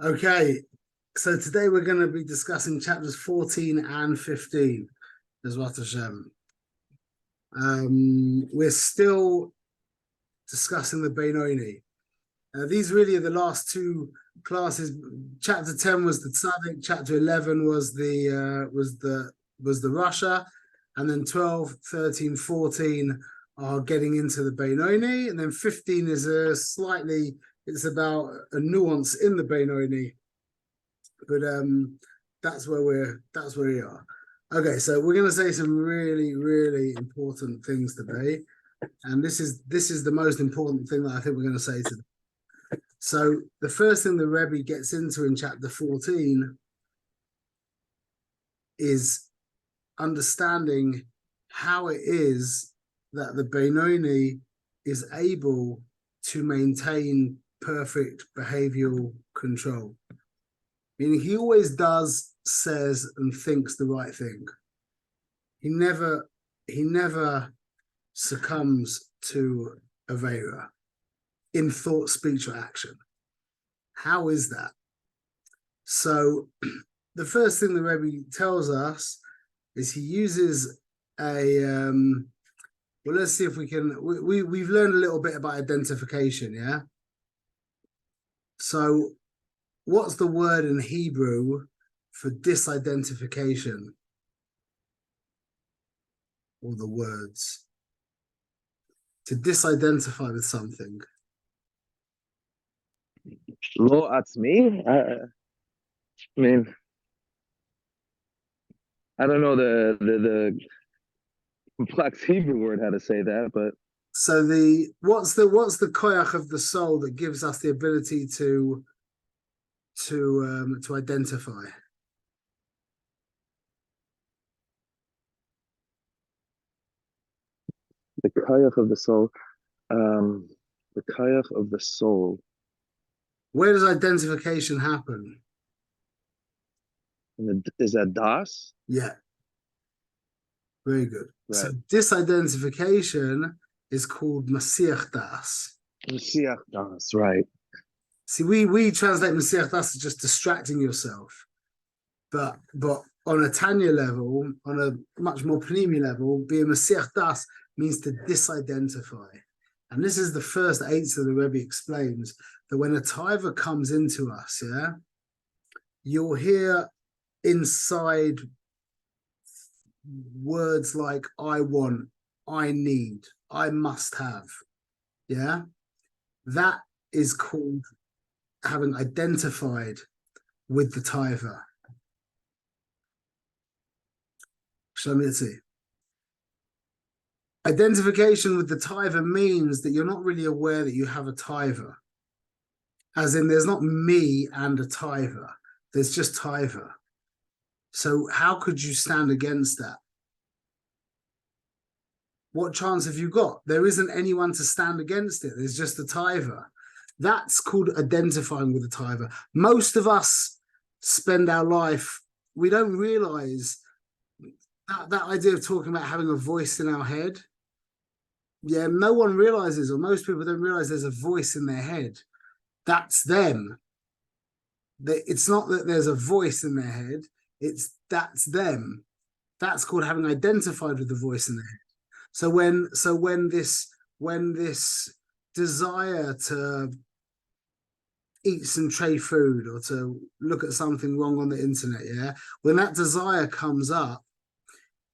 Okay, so today we're going to be discussing chapters 14 and 15, Bezrat Hashem. We're still discussing the Beinoni. These really are the last two classes. Chapter 10 was the Tzaddik, chapter 11 was the Rasha, and then 12, 13, 14 are getting into the Beinoni, and then 15 is it's about a nuance in the Beinoni. But that's where we are. Okay, so we're going to say some really, really important things today, and this is the most important thing that I think we're going to say today. So the first thing the Rebbe gets into in chapter 14 is understanding how it is that the Beinoni is able to maintain perfect behavioral control. Meaning he always does, says, and thinks the right thing. He never succumbs to Avera in thought, speech, or action. How is that? So the first thing the Rebbe tells us is he uses a well, let's see if we can we've learned a little bit about identification, yeah? So what's the word in Hebrew for disidentification? Or the words to disidentify with something. Lo atzmi. I mean, I don't know the complex Hebrew word how to say that, but so what's the koyach of the soul that gives us the ability to identify? the kayach of the soul. The kayach of the soul. Where does identification happen? Is that das? Yeah. Very good. Right. So disidentification is called Masiach Das. Masiach das, right. See, we translate Masiach Das as just distracting yourself. But on a Tanya level, on a much more Panimi level, being Masiach Das means to disidentify. And this is the first eight that the Rebbe explains, that when a taiva comes into us, yeah, you'll hear inside words like I want, I need, I must have. Yeah. That is called having identified with the taiva. Shamitzi. Identification with the taiva means that you're not really aware that you have a taiva. As in, there's not me and a taiva. There's just taiva. So how could you stand against that? What chance have you got? There isn't anyone to stand against it. There's just a taiva. That's called identifying with the taiva. Most of us spend our life, we don't realize that idea of talking about having a voice in our head. Yeah, no one realizes, or most people don't realize there's a voice in their head. That's them. It's not that there's a voice in their head. That's them. That's called having identified with the voice in their head. So when this desire to eat some tray food or to look at something wrong on the internet, yeah, when that desire comes up,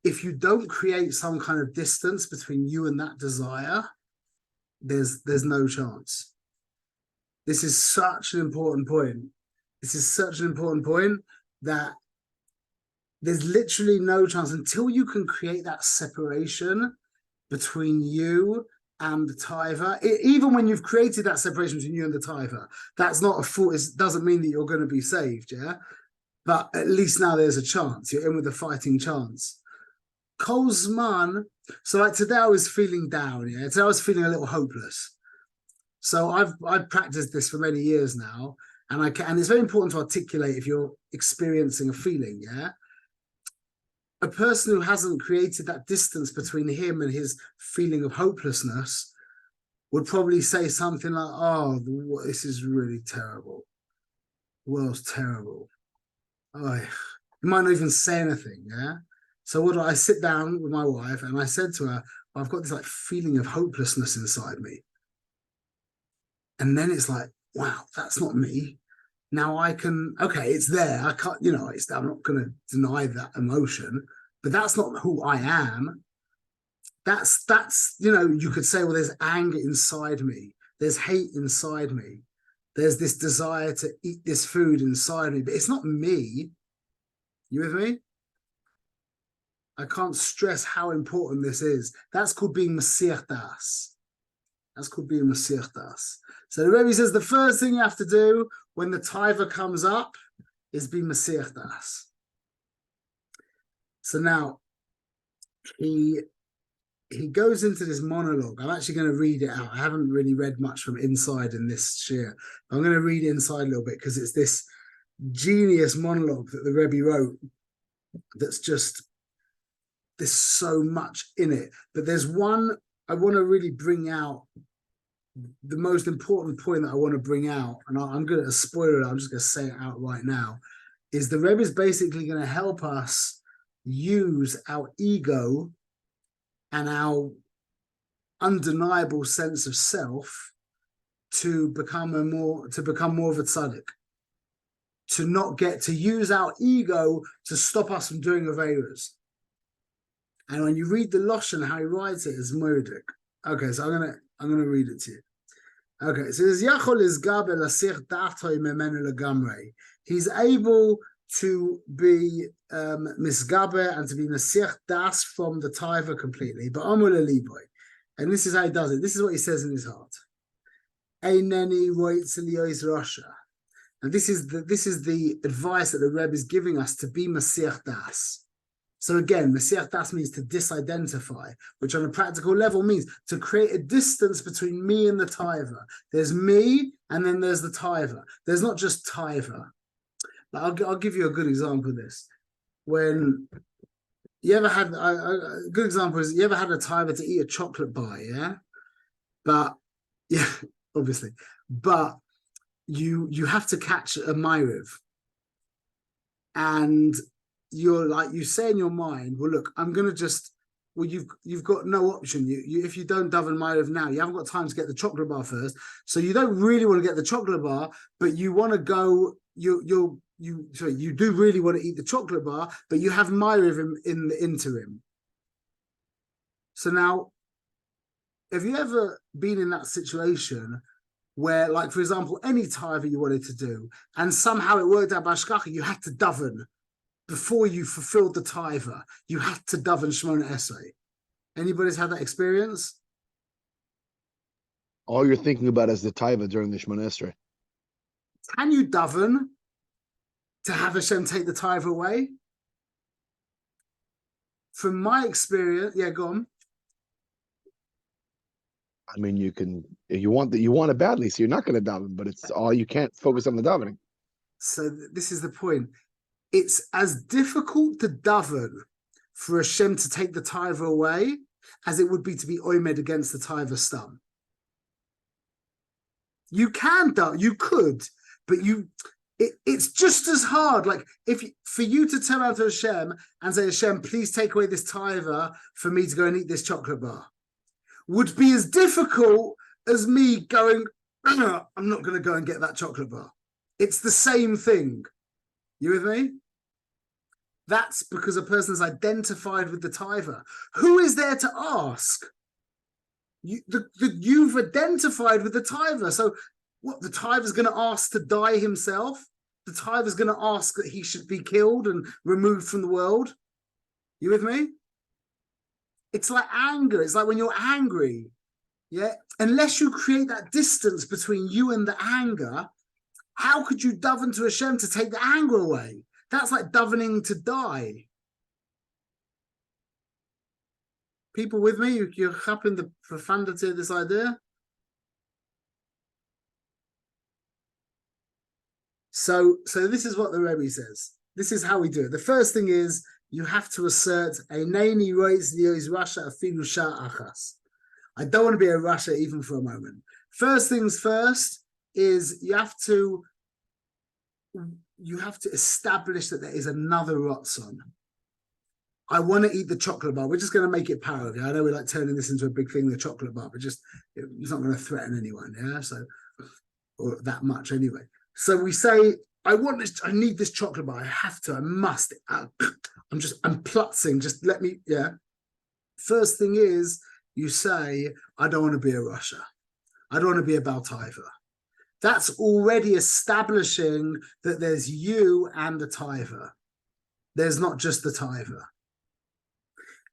if you don't create some kind of distance between you and that desire, there's no chance. This is such an important point. This is such an important point that there's literally no chance until you can create that separation between you and the taiva. Even when you've created that separation between you and the taiva, that's not a fault. It doesn't mean that you're going to be saved, yeah? But at least now there's a chance. You're in with a fighting chance. Kozman, so like today I was feeling down, yeah? Today I was feeling a little hopeless. So I've practiced this for many years now, and it's very important to articulate if you're experiencing a feeling, yeah? A person who hasn't created that distance between him and his feeling of hopelessness would probably say something like, oh, this is really terrible. world's terrible. Oh, you might not even say anything, yeah? So what do I sit down with my wife and I said to her, I've got this like feeling of hopelessness inside me. And then it's like, wow, that's not me. Now I can, okay, it's there. I can't, I'm not going to deny that emotion, but that's not who I am. That's, you could say, well, there's anger inside me. There's hate inside me. There's this desire to eat this food inside me, but it's not me. You with me? I can't stress how important this is. That's called being Masiach Das. That's called being Masiach Das. So the Rebbe says the first thing you have to do when the taiva comes up is be Masiach Das. So now he goes into this monologue. I'm actually going to read it out. I haven't really read much from inside in this shir. I'm going to read inside a little bit because it's this genius monologue that the Rebbe wrote that's just, there's so much in it. But there's one I want to really bring out, the most important point that I want to bring out, and I'm going to spoil it, I'm just going to say it out right now, is the Rebbe is basically going to help us use our ego and our undeniable sense of self to become more of a tzaddik, to use our ego to stop us from doing averas. And when you read the Lashon, how he writes it is moedik. Okay, so I'm gonna read it to you. Okay, so there's Yachol is Gabel Asir Datoi Memenu Legamrei. He's able to be misgaber and to be Nasir Das from the taiva completely, but Amul Liboy. And this is how he does it. This is what he says in his heart. Eineni Roitzelios Rasha. And this is the advice that the Rebbe is giving us to be Masiach Das. So again, Masiach Das means to disidentify, which on a practical level means to create a distance between me and the taiva. There's me, and then there's the taiva. There's not just taiva. I'll give you a good example of this. When you ever had a good example is you ever had a taiva to eat a chocolate bar, yeah? But yeah, obviously, but you have to catch a ma'ariv, and you're like, you say in your mind, well, look, I'm gonna just, well, you've got no option. You if you don't daven ma'ariv now, you haven't got time to get the chocolate bar first, so you don't really want to get the chocolate bar, but you want to go. You do really want to eat the chocolate bar, but you have ma'ariv in the interim. So now, have you ever been in that situation where, like, for example, any taiva you wanted to do, and somehow it worked out by shkacha, you had to daven before you fulfilled the taiva, you had to daven Shemona Esrei. Anybody's had that experience? All you're thinking about is the taiva during the Shemona Esrei. Can you daven to have Hashem take the taiva away? From my experience, yeah, go on. I mean, you want it badly, so you're not going to daven, but it's all, you can't focus on the davening. So this is the point. It's as difficult to daven for Hashem to take the taiva away as it would be to be oimed against the taiva stam. You can daven, you could, but it's just as hard. Like for you to turn around to Hashem and say, Hashem, please take away this taiva for me to go and eat this chocolate bar, would be as difficult as me going, I'm not going to go and get that chocolate bar. It's the same thing. You with me? That's because a person's identified with the taiva. Who is there to ask? You've identified with the taiva. So what, the taiva is going to ask to die himself? The taiva is going to ask that he should be killed and removed from the world? You with me? It's like anger. It's like when you're angry, yeah? Unless you create that distance between you and the anger, how could you daven to Hashem to take the anger away? That's like davening to die. People with me? You're happy in the profundity of this idea? So this is what the Rebbe says. This is how we do it. The first thing is you have to assert Eineni roitz lios rasha afilu shah achas. I don't want to be a rasha even for a moment. First things first is you have to you have to establish that there is another Ratzon. I want to eat the chocolate bar. We're just going to make it parody. I know we're like turning this into a big thing, the chocolate bar, but it's not going to threaten anyone. Yeah. So, or that much anyway. So we say, I want this, I need this chocolate bar. I have to, I must. I'm plutzing. Just let me, yeah. First thing is you say, I don't want to be a Russia. I don't want to be a Baltaiva. That's already establishing that there's you and the Taiva. There's not just the Taiva.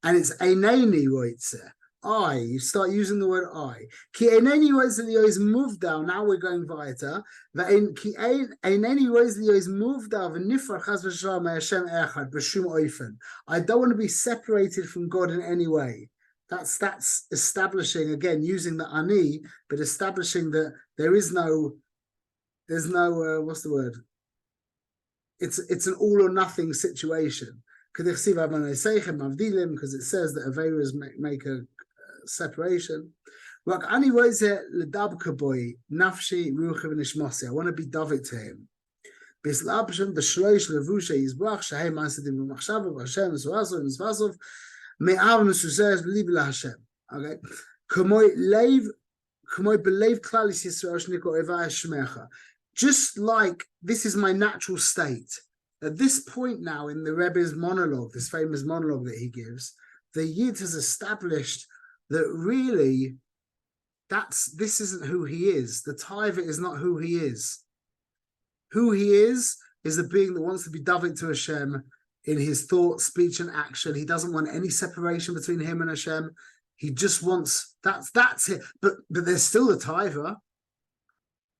And it's eineni roitze. I. You start using the word I. Ki eineni roitze is moved down. Now we're going weiter. Ki eineni roitze is moved down. V'nifrach chas v'shalom Hashem echad b'shum oifen. I don't want to be separated from God in any way. That's establishing, again, using the ani, but establishing that there's no what's the word? It's an all or nothing situation. Because it says that Averas make a separation. I want to be David to him. Okay. Just like this is my natural state. At this point now in the Rebbe's monologue, this famous monologue that he gives, the Yid has established that really this isn't who he is. The Taiva is not who he is. Who he is a being that wants to be David to Hashem in his thought, speech, and action. He doesn't want any separation between him and Hashem. He just wants, that's it. But there's still the Taiva.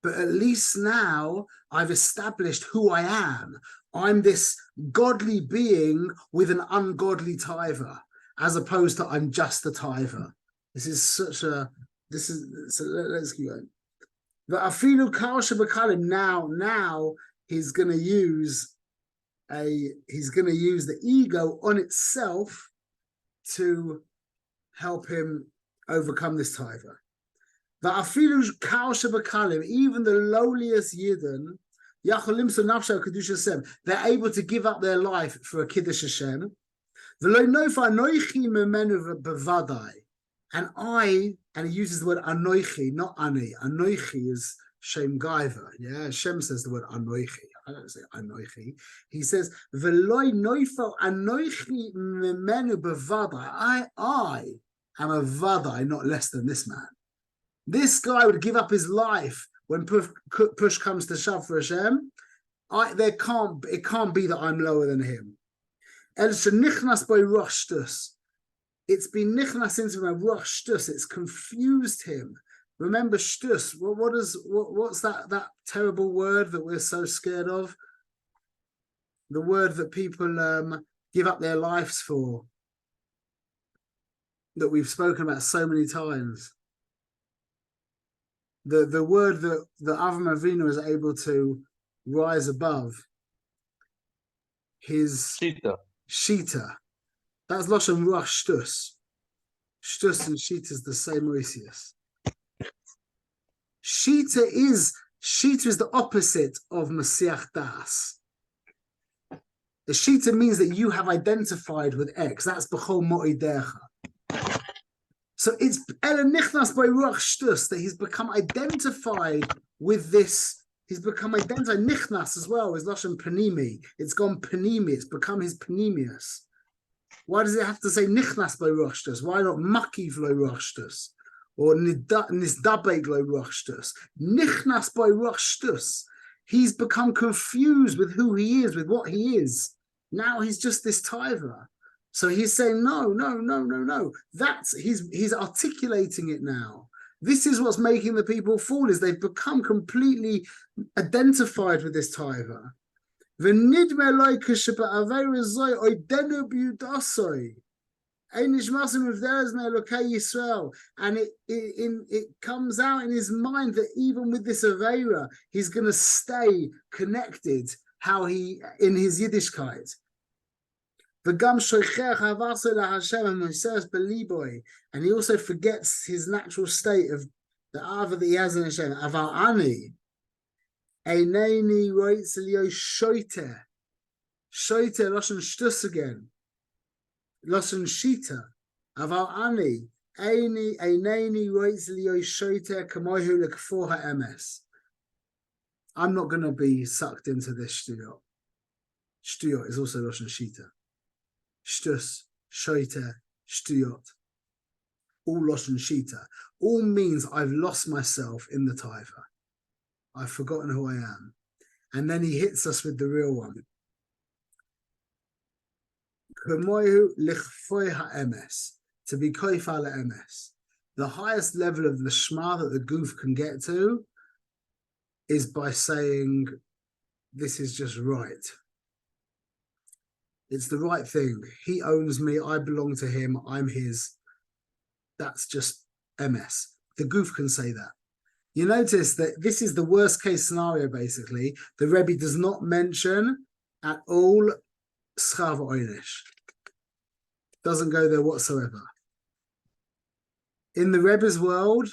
But at least now I've established who I am. I'm this godly being with an ungodly taiva, as opposed to I'm just a taiva. Let's keep going. Now he's going to use the ego on itself to help him overcome this taiva. Even the lowliest Yidden, they're able to give up their life for a Kiddush Hashem. And he uses the word anoichi, not ani. Anoichi is Shem Gaiva. Yeah, Hashem says the word anoichi. I don't say anoichi. He says, I am a vadai, not less than this man. This guy would give up his life when push comes to shove for Hashem. It can't be that I'm lower than him. It's been nichnas into my ruach shtus. It's confused him. Remember shtus. What's that terrible word that we're so scared of? The word that people give up their lives for. That we've spoken about so many times. The word that Avram Avinu is able to rise above his Shita. That's Lashon Ruach Shtus. Shtus and Shita is the same Moisius. Shita is the opposite of Masiach Das. The Shita means that you have identified with X. That's B'chol Mo'idecha. So it's Ela Nichnas by Ruach Shtus that he's become identified with this. He's become identified. Nichnas as well is Lashon Panimi. It's gone Panimi. It's become his Panimius. Why does it have to say Nichnas by Ruach Shtus? Why not Makiv lo Ruach Shtus? Or Nizdabeg lo Ruach Shtus? Nichnas by Ruach Shtus. He's become confused with who he is, with what he is. Now he's just this taiva. So he's saying, no. He's articulating it now. This is what's making the people fall, is they've become completely identified with this taiva. And it comes out in his mind that even with this Aveira, he's going to stay connected in his Yiddishkeit. And he also forgets his natural state of the Ava that he has in Hashem, Aval Ani. Eineni roitzelio shoite. Shoite loshen shtus again. Loshen shita. Aval ani. Eineni roitzelio shoite kamohu lekfor ha'emes. I'm not going to be sucked into this shtuyot. Shtuyot is also loshen shita. Shtus, shoite, shtuyot. All loshen shita. All means I've lost myself in the taiva. I've forgotten who I am. And then he hits us with the real one. To be koifa emes. The highest level of the shema that the goof can get to is by saying, this is just right. It's the right thing. He owns me. I belong to him. I'm his. That's just MS. The goof can say that. You notice that this is the worst case scenario, basically. The Rebbe does not mention at all Schav Oynish. Doesn't go there whatsoever. In the Rebbe's world,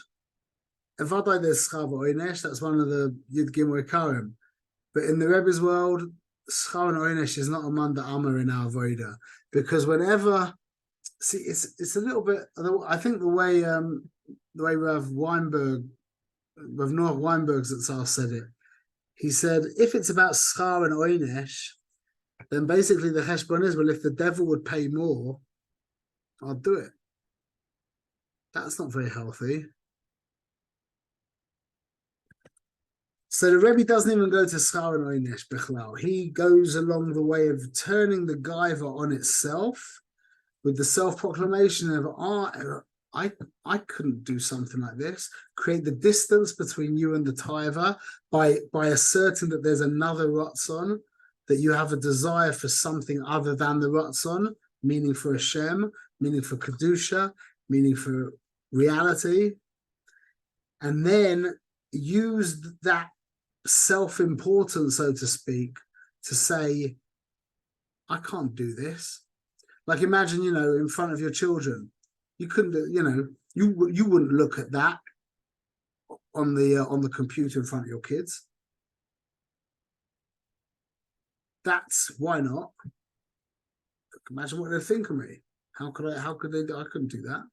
Avadai there's Schav Oynish, that's one of the Yud Gimel Karim. But in the Rebbe's world, Schav and Oynish is not a Manda Amar in our Voda. Because whenever, see, it's a little bit, I think the way Rav Noach Weinberg's Zatzal said it, he said, if it's about Schar and Oynish, then basically the Cheshbon is, well, if the devil would pay more, I'll do it. That's not very healthy. So the Rebbe doesn't even go to Schar and Oynish, Bechlal. He goes along the way of turning the Gaiva on itself with the self-proclamation of, I couldn't do something like this. Create the distance between you and the Taiva by asserting that there's another Ratzon, that you have a desire for something other than the Ratzon, meaning for Hashem, meaning for Kedusha, meaning for reality. And then use that self-importance, so to speak, to say, I can't do this. Like imagine, in front of your children, you couldn't, you wouldn't look at that on the computer in front of your kids. That's why not. Imagine what they'd think of me. How could they? I couldn't do that.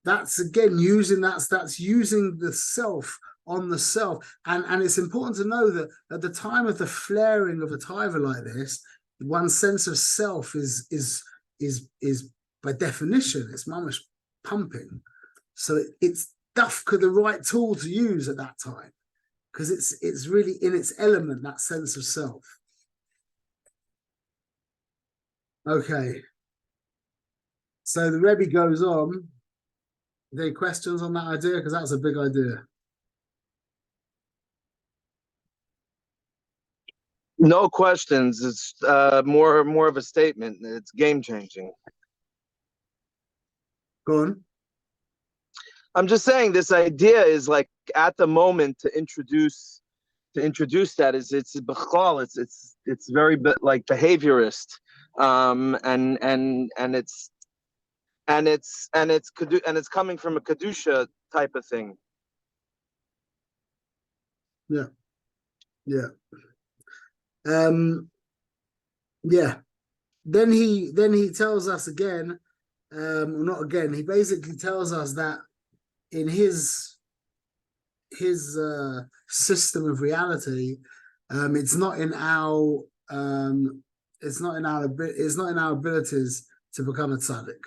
That's again using that's using the self on the self, and it's important to know that at the time of the flaring of a taiva like this, one's sense of self is by definition it's mamish pumping. So it's dafka the right tool to use at that time because it's really in its element, that sense of self. Okay. So the Rebbe goes on. Are there any questions on that idea? Because that's a big idea. No questions. It's more of a statement. It's game changing. Go on. I'm just saying this idea is like at the moment to introduce that is it's b'chol. It's very like behaviorist, and it's coming from a kedusha type of thing. Yeah. Yeah. Then he tells us again, not again. He basically tells us that in his system of reality, it's not in our abilities to become a tzaddik.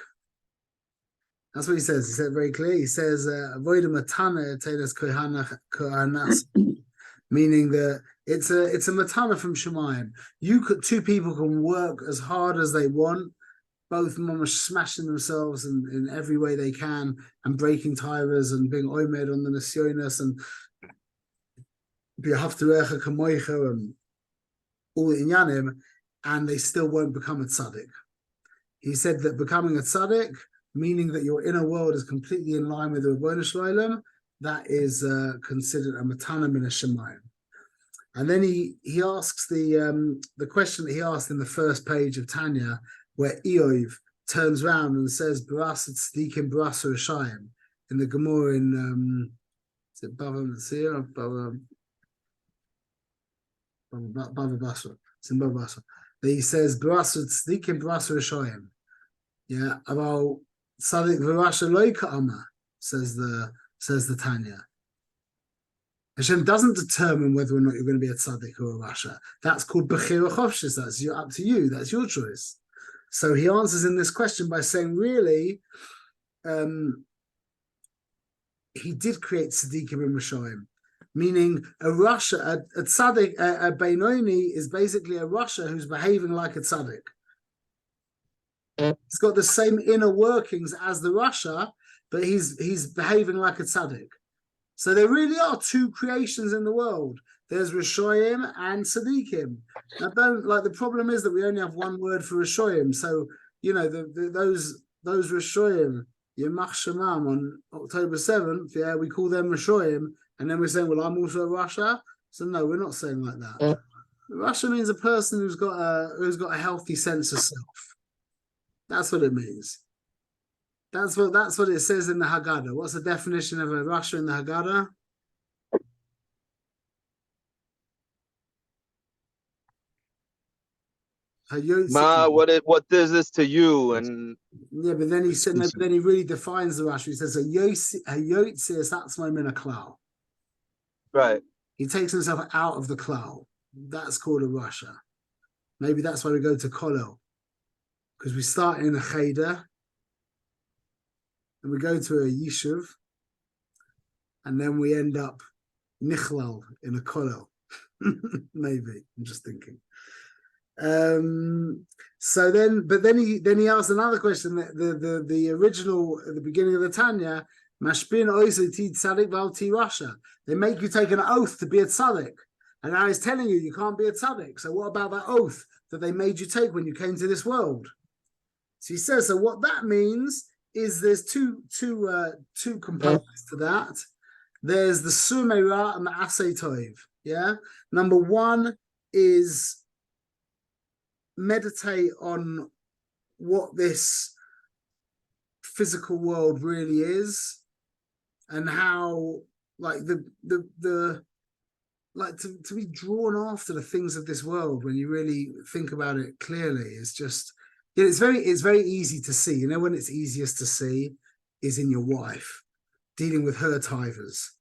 That's what he says. He said very clear. He says, "Avoid matana tenas kohanas," meaning that it's a matana from Shemayim. Two people can work as hard as they want, both mamash smashing themselves in every way they can and breaking tires and being oimed on the nisyonos and b'haftarecha kamoicha and all the inyanim, and they still won't become a tzaddik. He said that becoming a tzaddik, meaning that your inner world is completely in line with the Rebbeinu Shalom, that is considered a matana min hashemayim. And then he asks the question that he asked in the first page of Tanya, where Eov turns around and says, "Barasa tzdikim, barasa rishayim," in the Gemara in is it Bava Metzia or Bava? Bava Basra. It's in Bava Basra. He says Barasra Tzdikim Barasra Rishoyim. Yeah, about Tzadik V'Rasha Lo Ka'ama, says the Tanya. Hashem doesn't determine whether or not you're going to be a tzaddik or a rasha. That's called bechira chofshis. That's up to you. That's your choice. So he answers in this question by saying, really, he did create tzaddikim and rashoim, meaning a rasha, a tzaddik, a Beinoni is basically a rasha who's behaving like a tzaddik. He's got the same inner workings as the rasha, but he's behaving like a tzaddik. So there really are two creations in the world. There's Rishoyim and Tzaddikim. Now, the problem is that we only have one word for Rishoyim. So, those Rishoyim, Yemach Shemam on October 7th, yeah, we call them Rishoyim. And then we're saying, well, I'm also a Rasha. So no, we're not saying like that. Rasha means a person who's got a healthy sense of self. That's what it means. That's what it says in the Haggadah. What's the definition of a Rasha in the Haggadah? What is this to you? And yeah, but then he said, no, but then he really defines the Rasha. He says a yotzias atzmo min haklal. Right. He takes himself out of the klal. That's called a Rasha. Maybe that's why we go to Kollel, because we start in a cheder. And we go to a yishuv, and then we end up nichlal in a kollel. Maybe, I'm just thinking. So then he asked another question. The original at the beginning of the Tanya, mashpin oizu ti tzadik val ti rasha. They make you take an oath to be a tzaddik, and now he's telling you can't be a tzaddik. So what about that oath that they made you take when you came to this world? So he says, so what that means is there's two components to that. There's the Sumeira and the Asay Toiv. Yeah. Number one is meditate on what this physical world really is, and how to be drawn after the things of this world when you really think about it clearly is just. It's very easy to see. When it's easiest to see is in your wife dealing with her tivers.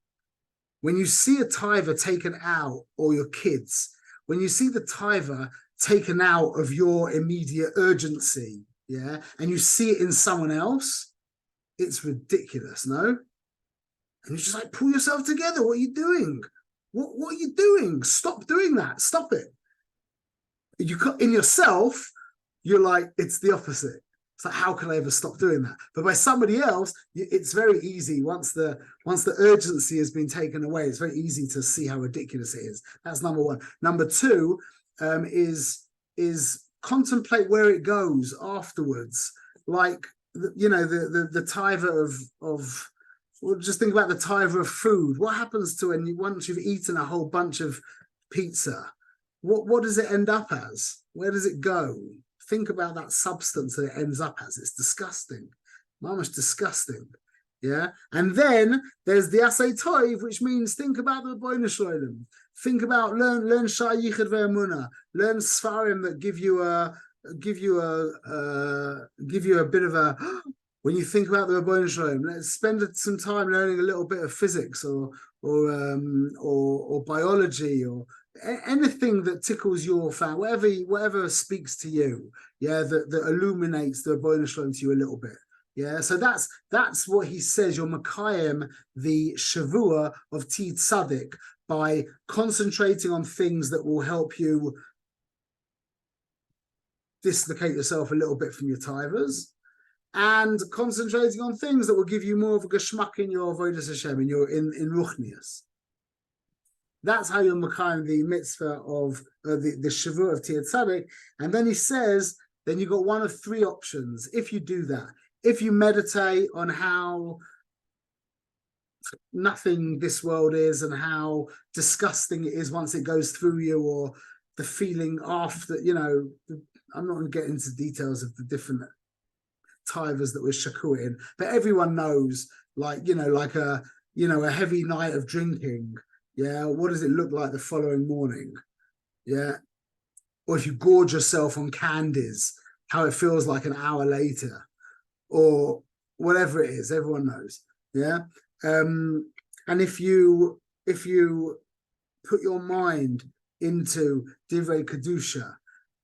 When you see a tiver taken out, or your kids, when you see the tiver taken out of your immediate urgency, yeah, and you see it in someone else, it's ridiculous, no? And you're just like, pull yourself together. What are you doing? What are you doing? Stop doing that. Stop it. In yourself, you're like, it's the opposite. It's like, how can I ever stop doing that? But by somebody else, it's very easy. Once the urgency has been taken away, it's very easy to see how ridiculous it is. That's number one. Number two is contemplate where it goes afterwards. Like the tiver of well, just think about the tiver of food. What happens to once you've eaten a whole bunch of pizza? What does it end up as? Where does it go? Think about that substance that it ends up as. It's disgusting. Mamash disgusting. Yeah. And then there's the Asay Toiv, which means think about the Beinoni Shalom. Think about learn Shai Yichud Ve'emunah. Learn Sfarim that give you a bit of a when you think about the Beinoni Shalom. Let's spend some time learning a little bit of physics or biology or anything that tickles your fan, whatever speaks to you, yeah, that illuminates the Beinoni Shalom to you a little bit, yeah. So that's what he says. You're Makayim, the Shavua of Ti Tzadik, by concentrating on things that will help you dislocate yourself a little bit from your tivers, and concentrating on things that will give you more of a geschmack in your avodas Hashem, in ruchnius. That's how you're makayim the mitzvah of the shavua of Tiyat Tzaddik. And then he says, then you've got one of three options. If you do that, if you meditate on how nothing this world is and how disgusting it is once it goes through you, or the feeling after, I'm not going to get into details of the different tivers that we're shakur in, but everyone knows, like a heavy night of drinking. Yeah, what does it look like the following morning? yeah, or if you gorge yourself on candies, how it feels like an hour later, or whatever it is, everyone knows. Yeah. And if you put your mind into Divrei Kedusha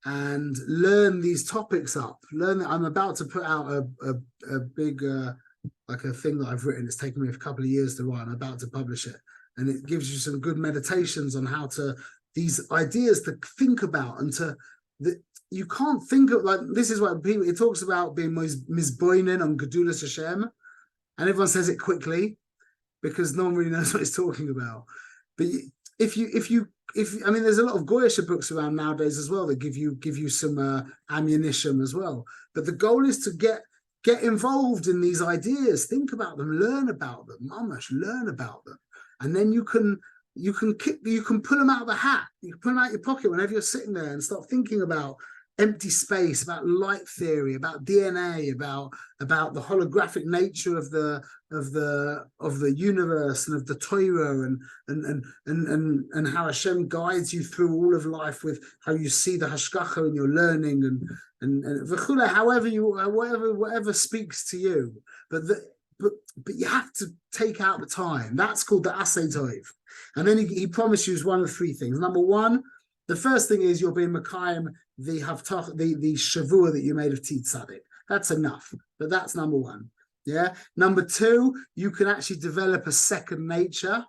and learn these topics up, I'm about to put out a big like a thing that I've written. It's taken me a couple of years to write. I'm about to publish it, and it gives you some good meditations on how to these ideas to think about and to that you can't think of, like, this is what people, it talks about being Beinoni on Gedulas Hashem, and everyone says it quickly because no one really knows what he's talking about. But if I mean, there's a lot of Goyish books around nowadays as well that give you some ammunition as well. But the goal is to get involved in these ideas, think about them, learn about them, mamash, learn about them, and then you can pull them out of the hat, you can pull them out of your pocket whenever you're sitting there and start thinking about empty space, about light theory, about DNA, about the holographic nature of the universe and of the Torah, and how Hashem guides you through all of life with how you see the hashgacha in your learning and v'chule, whatever speaks to you, but you have to take out the time. That's called the Asay Tov. And then he promises you one of three things. Number one, the first thing is you'll be Mekayim the Haftach, the Shavua that you made of Tzaddik. That's enough, but that's number one. Yeah. Number two, you can actually develop a second nature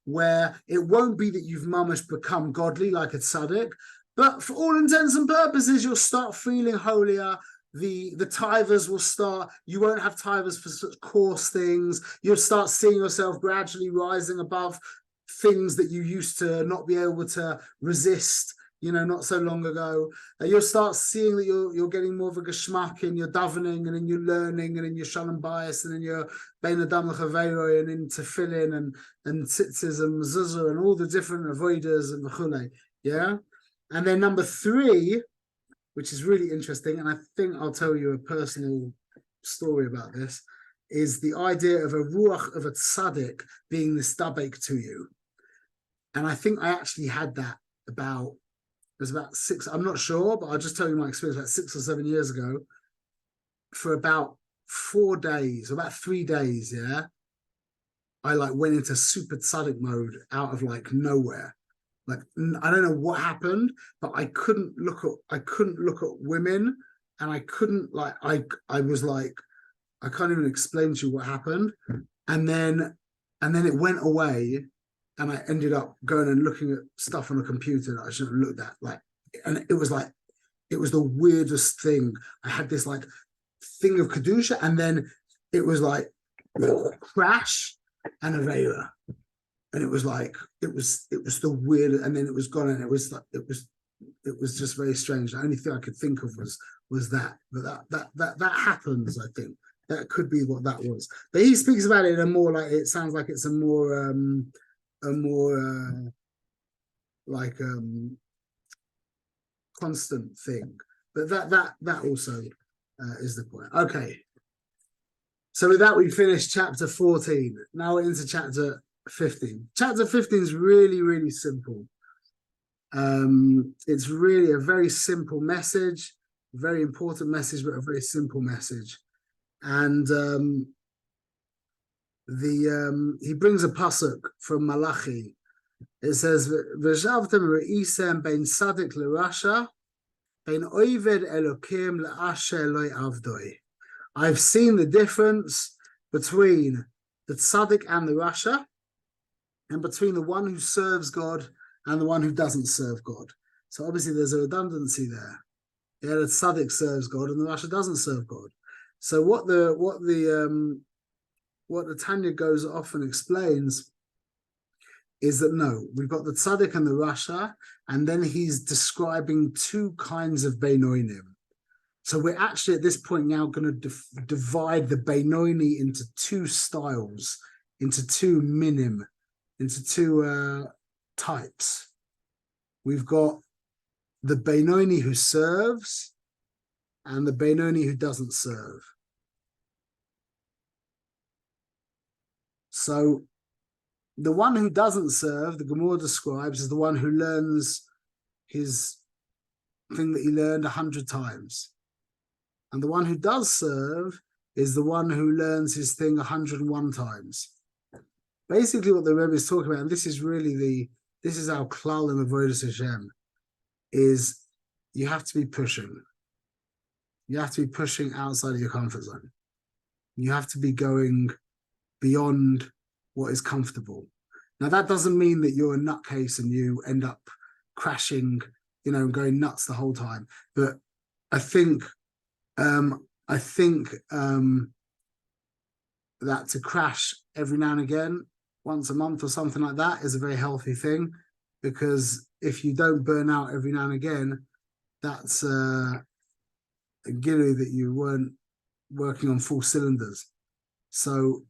where it won't be that you've mamash become godly like a tzaddik, but for all intents and purposes, you'll start feeling holier. The tivers will start, you won't have tivers for such coarse things. You'll start seeing yourself gradually rising above things that you used to not be able to resist, not so long ago. You'll start seeing that you're getting more of a geschmack in your davening and in your learning and in your shalom bias and in your bein adam l'chaveiro and in tefillin and tzitzis and mezuzah and all the different avodas and v'chule. Yeah. And then number three, which is really interesting, and I think I'll tell you a personal story about this, is the idea of a ruach of a tzaddik being nistabek to you. And I think I actually had that about 6, I'm not sure, but I'll just tell you my experience about 6 or 7 years ago. For about 4 days, about 3 days, yeah, I went into super tzaddik mode out of nowhere. I don't know what happened, but I couldn't look at women, and I couldn't I was like, I can't even explain to you what happened. And then it went away, and I ended up going and looking at stuff on a computer that I shouldn't have looked at. And it was the weirdest thing. I had this thing of Kedusha, and then it was crash and Avera. And it was the weird, and then it was gone, and it was just very strange. The only thing I could think of was that, but that happens. I think that could be what that was. But he speaks about it in a more it sounds like it's a more constant thing. But that also is the point. Okay. So with that, we finished chapter 14. Now we're into chapter 15. Chapter 15 is really, really simple. It's really a very simple message, very important message, but a very simple message. And he brings a pasuk from Malachi. It says, "V'shavtem re'isem bein sadik l'rasha, bein oived elokim la'asher loy avdoi." I've seen the difference between the tzaddik and the rasha, and between the one who serves God and the one who doesn't serve God. So obviously there's a redundancy there. Yeah, the tzaddik serves God and the rasha doesn't serve God. So what the Tanya goes off and explains is that no, we've got the tzaddik and the rasha, and then he's describing two kinds of beinonim. So we're actually at this point now going to divide the Beinoni into two styles, into two minim, into two types. We've got the Beinoni who serves and the Beinoni who doesn't serve. So the one who doesn't serve, the Gemara describes as the one who learns his thing that he learned 100 times. And the one who does serve is the one who learns his thing 101 times. Basically, what the Rebbe is talking about, and this is really this is our klal in Avodas Hashem, is you have to be pushing. You have to be pushing outside of your comfort zone. You have to be going beyond what is comfortable. Now, that doesn't mean that you're a nutcase and you end up crashing, and going nuts the whole time. But I think that to crash every now and again, once a month or something like that, is a very healthy thing, because if you don't burn out every now and again, that's a gilui that you weren't working on full cylinders. So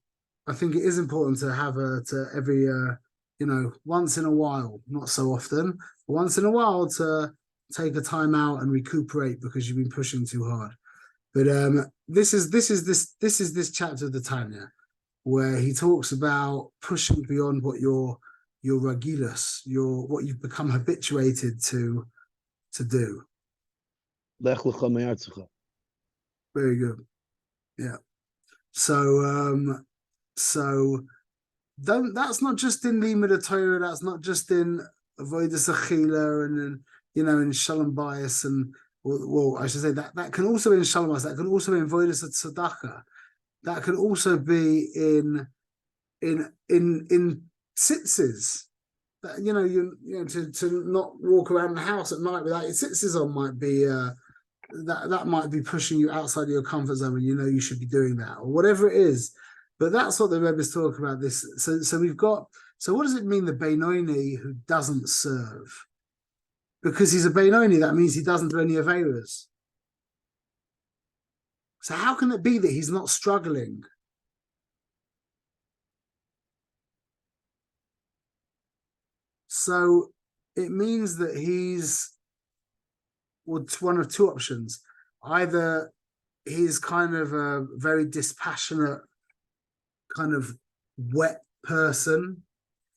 I think it is important to have every once in a while, not so often, but once in a while, to take a time out and recuperate because you've been pushing too hard. But this is this chapter of the Tanya where he talks about pushing beyond what your ragilus, what you've become habituated to do. Lech lecha me'artzecha. Very good. Yeah. So that's not just in Limud Torah, that's not just in Avodas Achila and in Shalom Bayis, and well, I should say that can also be in Shalom Bayis, that can also be in Avodas Tzedakah, that can also be in tzitzis. That to not walk around the house at night without your tzitzis on might be that might be pushing you outside of your comfort zone, and you should be doing that, or whatever it is. But that's what the Rebbe is talking about. This, so we've got. So what does it mean, the Beinoni who doesn't serve? Because he's a Beinoni, that means he doesn't do any aveiros. So how can it be that he's not struggling? So it means that he's one of two options. Either he's kind of a very dispassionate, kind of wet person.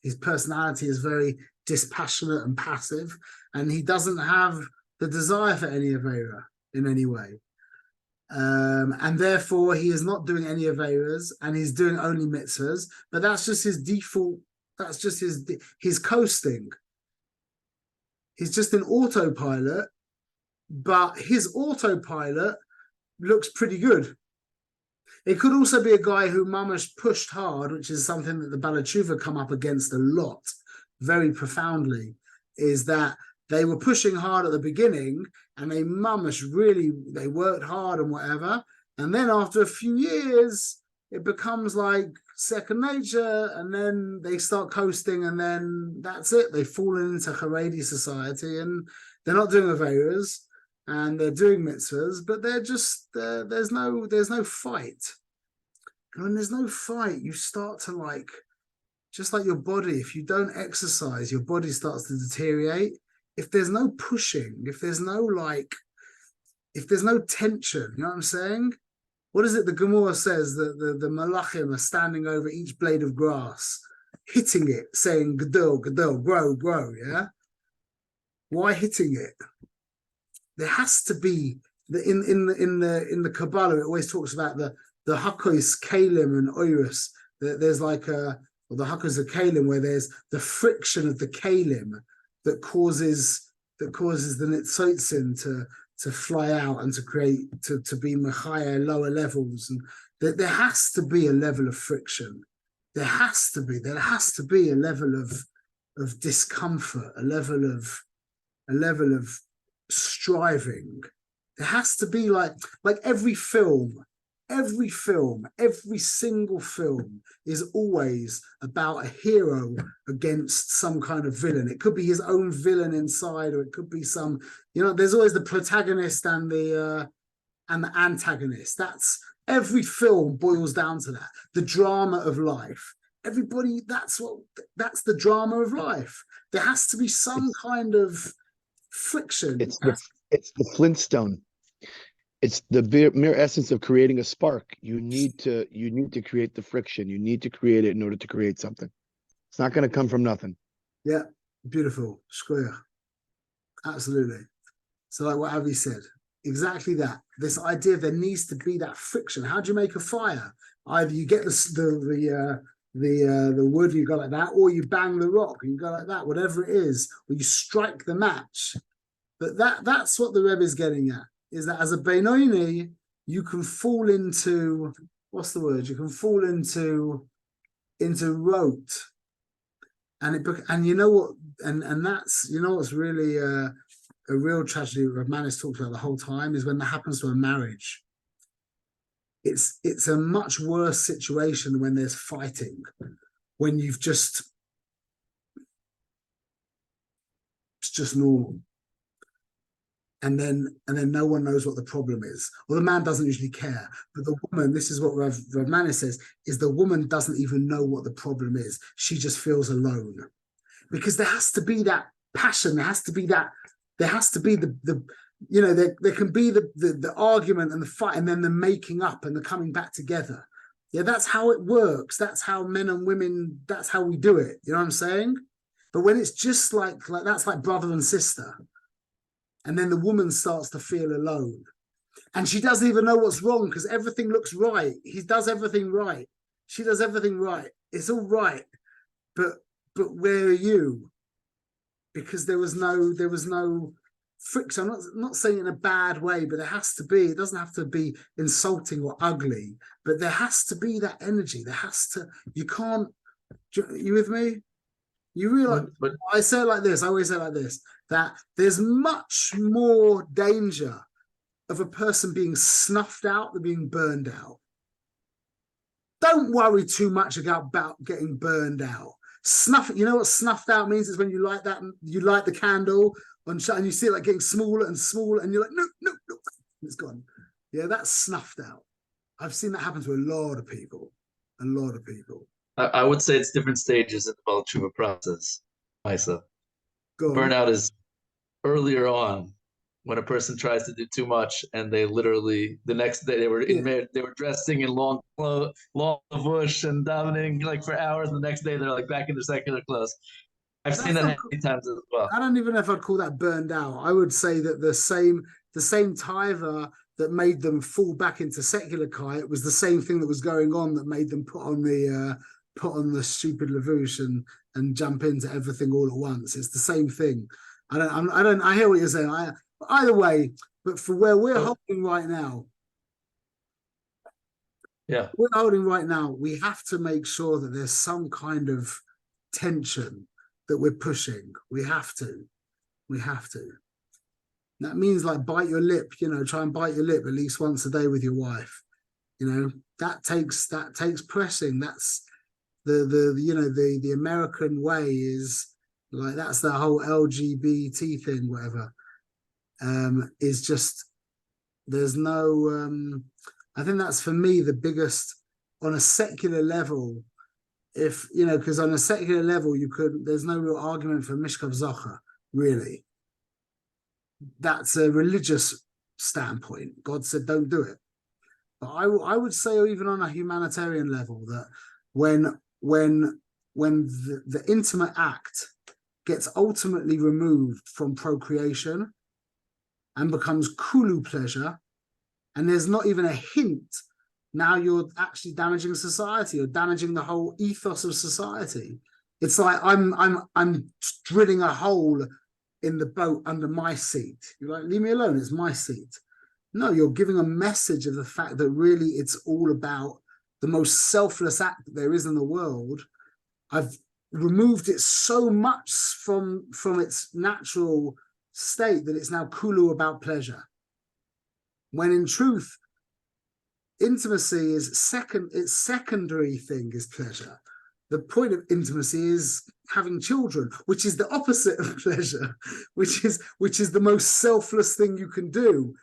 His personality is very dispassionate and passive, and he doesn't have the desire for any avera in any way. And therefore he is not doing any averas, and he's doing only mitzvahs, but that's just his default. That's just his coasting. He's just an autopilot, but his autopilot looks pretty good. It could also be a guy who mamash pushed hard, which is something that the Baal Tshuva come up against a lot, very profoundly, is that they were pushing hard at the beginning and they they worked hard and whatever. And then after a few years, it becomes like second nature, and then they start coasting, and then that's it. They've fallen into Haredi society, and they're not doing averas, and they're doing mitzvahs, but they're just there's no fight. And when there's no fight, you start to just like your body. If you don't exercise, your body starts to deteriorate. If there's no pushing, if there's no tension, you know what I'm saying? What is it the Gemara says that the Malachim are standing over each blade of grass, hitting it, saying Gadol, Gadol, grow, grow, yeah? Why hitting it? There has to be in the Kabbalah, it always talks about the Hakos, Kalim, and Oirus. There's the Hakos of Kalim, where there's the friction of the Kalim that causes the Nitzotzin to fly out and to create to be Mechaya lower levels, and there has to be a level of friction. There has to be a level of discomfort, a level of striving. There has to be like every single film is always about a hero against some kind of villain. It could be his own villain inside, or it could be some, there's always the protagonist and the antagonist. That's every film boils down to that. The drama of life. Everybody, that's the drama of life. There has to be some kind of friction. It's the Flintstone. It's the mere essence of creating a spark. You need to create the friction. You need to create it in order to create something. It's not going to come from nothing. Yeah, beautiful. Square. Absolutely. So like what Avi said, exactly that. This idea there needs to be that friction. How do you make a fire? Either you get the wood, you go like that, or you bang the rock, and you go like that, whatever it is, or you strike the match. But that's what the Rebbe is getting at, is that as a Beinoni, you can fall into, what's the word? You can fall into rote. And you know what, and that's, you know what's really a real tragedy Rav Manis talks about the whole time is when that happens to a marriage. It's a much worse situation when there's fighting, when it's just normal. And then no one knows what the problem is. Well, the man doesn't usually care, but the woman, this is what Rav Manis says, is the woman doesn't even know what the problem is. She just feels alone. Because there has to be that passion, there has to be the you know, there can be the argument and the fight, and then the making up and the coming back together. Yeah, that's how it works. That's how men and women, that's how we do it. You know what I'm saying? But when it's just like that's like brother and sister, and then the woman starts to feel alone, and she doesn't even know what's wrong because everything looks right. He does everything right. She does everything right. It's all right. But where are you? Because there was no friction. I'm not saying in a bad way, but there has to be. It doesn't have to be insulting or ugly, but there has to be that energy. There has to. You can't. You with me? You realize? But I say it like this. I always say it like this: that there's much more danger of a person being snuffed out than being burned out. Don't worry too much about getting burned out. Snuff. You know what snuffed out means? Is when you light the candle and you see it like getting smaller and smaller, and you're like, no, it's gone. Yeah, that's snuffed out. I've seen that happen to a lot of people. A lot of people. I would say it's different stages in the Baal Tshuva process, Maisa. Burnout is earlier on when a person tries to do too much, and they literally the next day they were dressing in long bush and davening like for hours. And the next day they're like back in their secular clothes. I've seen that many times as well. I don't even know if I'd call that burned out. I would say that the same taiva that made them fall back into secular kite was the same thing that was going on that made them put on the stupid levush and jump into everything all at once. It's the same thing. I hear what you're saying. Either way, but for where we're holding right now, we have to make sure that there's some kind of tension that we're pushing. We have to. That means like bite your lip, try and bite your lip at least once a day with your wife. That takes pressing. That's the American way is like, that's the whole LGBT thing, whatever. Is just, there's no, I think that's for me the biggest on a secular level. If, because on a secular level, there's no real argument for Mishkav Zocha, really. That's a religious standpoint. God said, don't do it. But I would say, even on a humanitarian level, that when the intimate act gets ultimately removed from procreation and becomes kulu pleasure, and there's not even a hint, now you're actually damaging society or damaging the whole ethos of society. It's like I'm drilling a hole in the boat under my seat. You're like, leave me alone, it's my seat. No, you're giving a message of the fact that really it's all about the most selfless act that there is in the world. I've removed it so much from its natural state that it's now kulu about pleasure. When in truth, intimacy is its secondary thing is pleasure. The point of intimacy is having children, which is the opposite of pleasure, which is the most selfless thing you can do.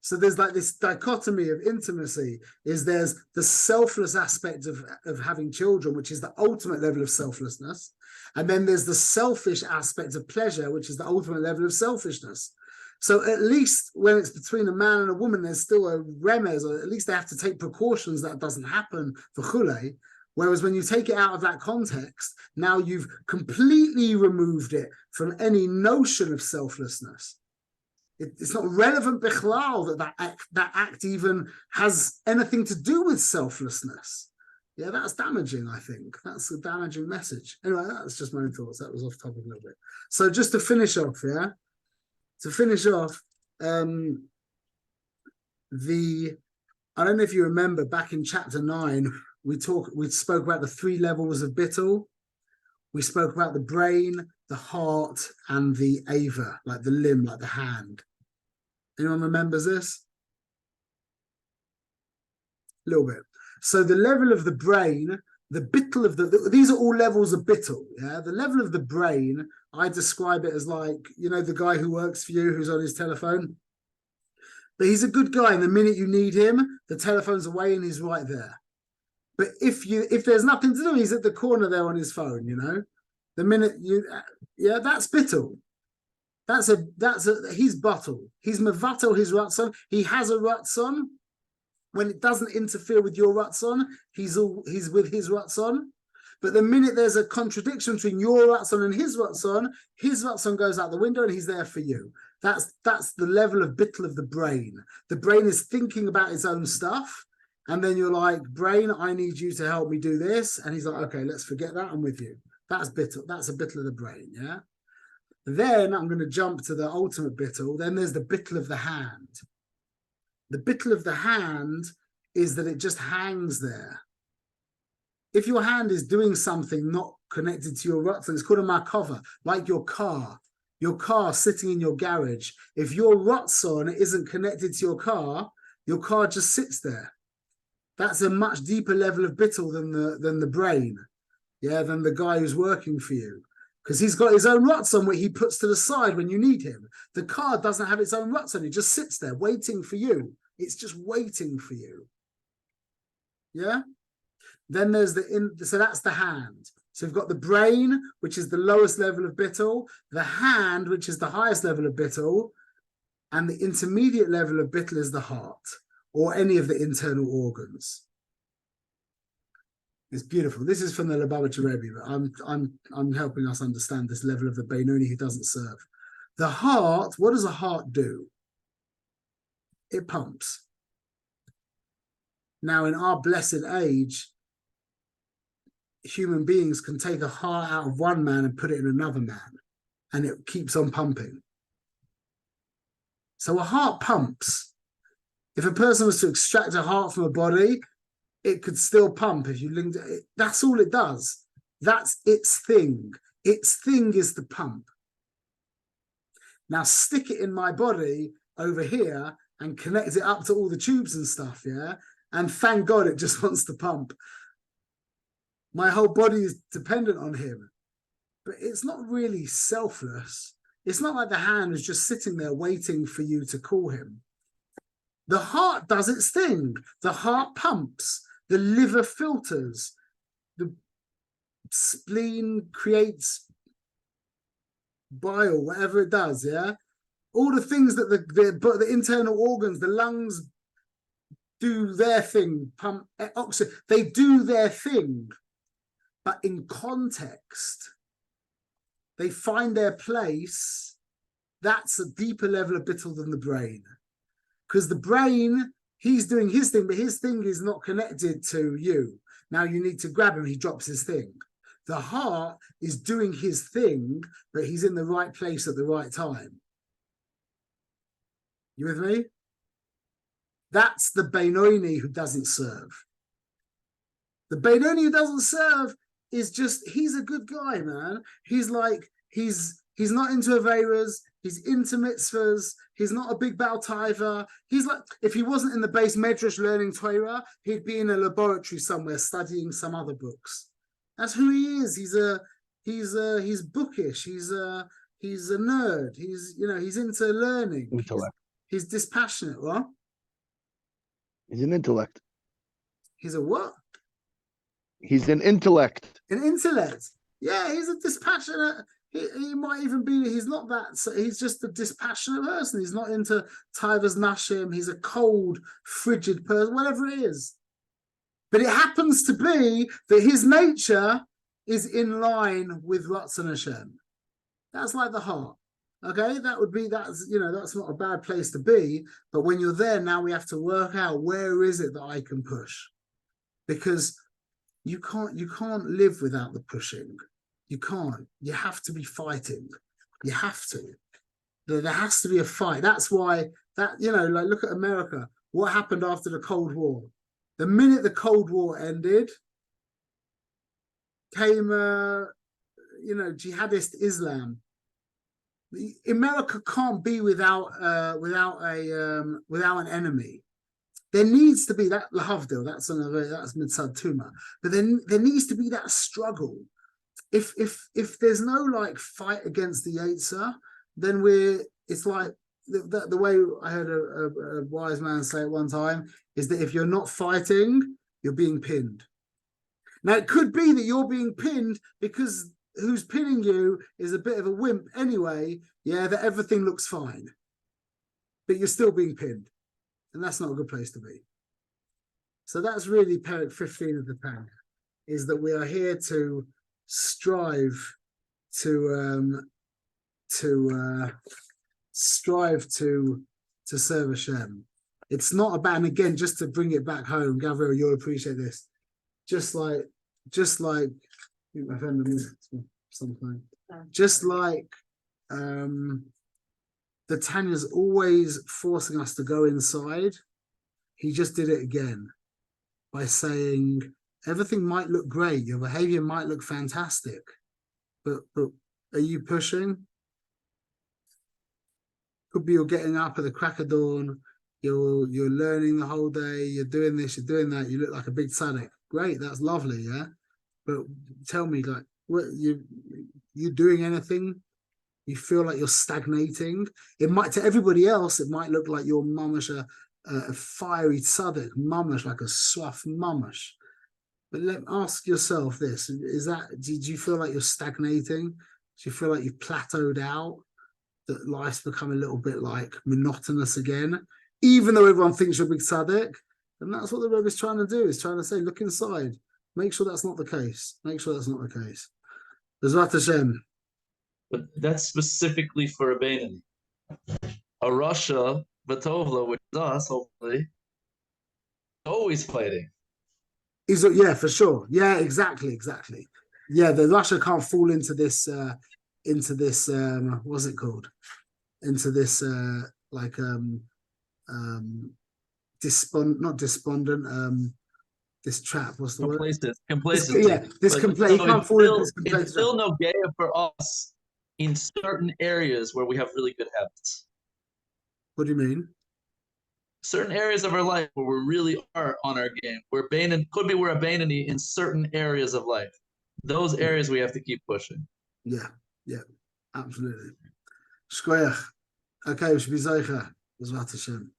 So there's like this dichotomy of intimacy, is there's the selfless aspect of having children, which is the ultimate level of selflessness. And then there's the selfish aspect of pleasure, which is the ultimate level of selfishness. So at least when it's between a man and a woman, there's still a remez, or at least they have to take precautions that doesn't happen for chule. Whereas when you take it out of that context, now you've completely removed it from any notion of selflessness. It's not relevant bichlal that act even has anything to do with selflessness. Yeah, that's damaging, I think. That's a damaging message. Anyway, that's just my own thoughts. That was off topic a little bit. So just to finish off, yeah? To finish off, I don't know if you remember back in chapter 9, we spoke about the 3 levels of bittul. We spoke about the brain, the heart, and the ava, like the limb, like the hand. Anyone remembers this? A little bit. So the level of the brain, the bittul of these are all levels of bittul, yeah? The level of the brain, I describe it as like, you know, the guy who works for you who's on his telephone. But he's a good guy, and the minute you need him, the telephone's away and he's right there. But if there's nothing to do, he's at the corner there on his phone, you know? The minute yeah, that's bittul. He's bottle. He's mevatel his ratzon. He has a ratzon. When it doesn't interfere with your ratzon, he's with his ratzon. But the minute there's a contradiction between your ratzon and his ratzon goes out the window and he's there for you. That's the level of bittul of the brain. The brain is thinking about its own stuff, and then you're like, brain, I need you to help me do this. And he's like, okay, let's forget that. I'm with you. That's bittul. That's a bittul of the brain, yeah? Then I'm going to jump to the ultimate bittul. Then there's the bittul of the hand. The bittul of the hand is that it just hangs there. If your hand is doing something not connected to your ratzon, it's called a makova, like your car sitting in your garage. If your ratzon isn't connected to your car just sits there. That's a much deeper level of bittul than the brain, yeah, than the guy who's working for you. Because he's got his own ratzon where he puts to the side when you need him. The car doesn't have its own ratzon. It just sits there waiting for you. It's just waiting for you. Yeah? Then there's so that's the hand. So we've got the brain, which is the lowest level of bittul, the hand, which is the highest level of bittul, and the intermediate level of bittul is the heart, or any of the internal organs. It's beautiful. This is from the Lubavitcher Rebbe, but I'm helping us understand this level of the Beinoni who doesn't serve. The heart, what does a heart do? It pumps. Now, in our blessed age, human beings can take a heart out of one man and put it in another man, and it keeps on pumping. So a heart pumps. If a person was to extract a heart from a body, it could still pump if you linked it. That's all it does. That's its thing. Its thing is to pump. Now stick it in my body over here and connect it up to all the tubes and stuff, yeah? And thank God it just wants to pump. My whole body is dependent on him. But it's not really selfless. It's not like the hand is just sitting there waiting for you to call him. The heart does its thing. The heart pumps. The liver filters. The spleen creates bile, whatever it does, yeah? All the things that the internal organs, the lungs do their thing, pump oxygen. They do their thing. But in context, they find their place. That's a deeper level of bittul than the brain. Because the brain, he's doing his thing, but his thing is not connected to you. Now you need to grab him, he drops his thing. The heart is doing his thing, but he's in the right place at the right time. You with me? That's the Beinoni who doesn't serve. The Beinoni who doesn't serve is just, he's a good guy, man. He's like, he's not into Averas, he's into mitzvahs, he's not a big Baal Taiva. He's like, if he wasn't in the base medrash learning Torah, he'd be in a laboratory somewhere studying some other books. That's who he is. He's bookish, he's a nerd, he's into learning. Intellect. He's dispassionate, what? He's an intellect. He's a what? He's an intellect. An intellect. Yeah, he's a dispassionate. He might even be, he's not that, so he's just a dispassionate person. He's not into Tivas Nashim. He's a cold, frigid person, whatever it is. But it happens to be that his nature is in line with Ratzon Hashem. That's like the heart. Okay, that's not a bad place to be. But when you're there, now we have to work out where is it that I can push, because you can't live without the pushing. You can't. You have to be fighting. You have to. There has to be a fight. That's why look at America. What happened after the Cold War? The minute the Cold War ended, came jihadist Islam. America can't be without an enemy. There needs to be that lahavdil. That's mitzad tuma. But then there needs to be that struggle. If there's no like fight against the Yetzer, then it's like the way I heard a wise man say it one time is that if you're not fighting, you're being pinned. Now it could be that you're being pinned because who's pinning you is a bit of a wimp anyway, that everything looks fine. But you're still being pinned. And that's not a good place to be. So that's really Perek 15 of the Tanya, is that we are here to strive to serve Hashem. It's not about, and again, just to bring it back home, Gabriel, you'll appreciate this. Just like my friend sometime. Just like the Tanya's always forcing us to go inside. He just did it again by saying everything might look great, your behavior might look fantastic, but are you pushing? Could be you're getting up at the crack of dawn, you're learning the whole day, you're doing this, you're doing that, you look like a big tzaddik. Great, that's lovely, yeah. But tell me, like, what you doing anything? You feel like you're stagnating. It might, to everybody else, it might look like you're mamash a fiery tzaddik, mamash like a swaf mamash. But ask yourself this: do you feel like you're stagnating? Do you feel like you've plateaued out? That life's become a little bit like monotonous again, even though everyone thinks you're a big tzaddik? And that's what the Rebbe is trying to do. Is trying to say, look inside. Make sure that's not the case. Make sure that's not the case. Bezrat Hashem. But that's specifically for a Beinoni. A Russia, Batovla, which is us, hopefully, always fighting. Yeah, for sure. Yeah, exactly. Yeah, the Russia can't fall into this what's it called? Into this not despondent, this trap. What's the word? Complacency. He can't fall into this complacency. It's still no gaya for us in certain areas where we have really good habits. What do you mean? Certain areas of our life where we really are on our game. We're a Beinoni in certain areas of life. Those areas we have to keep pushing. Yeah, absolutely. Shkoyach. Okay, we should be Zeicha. Bezrat Hashem.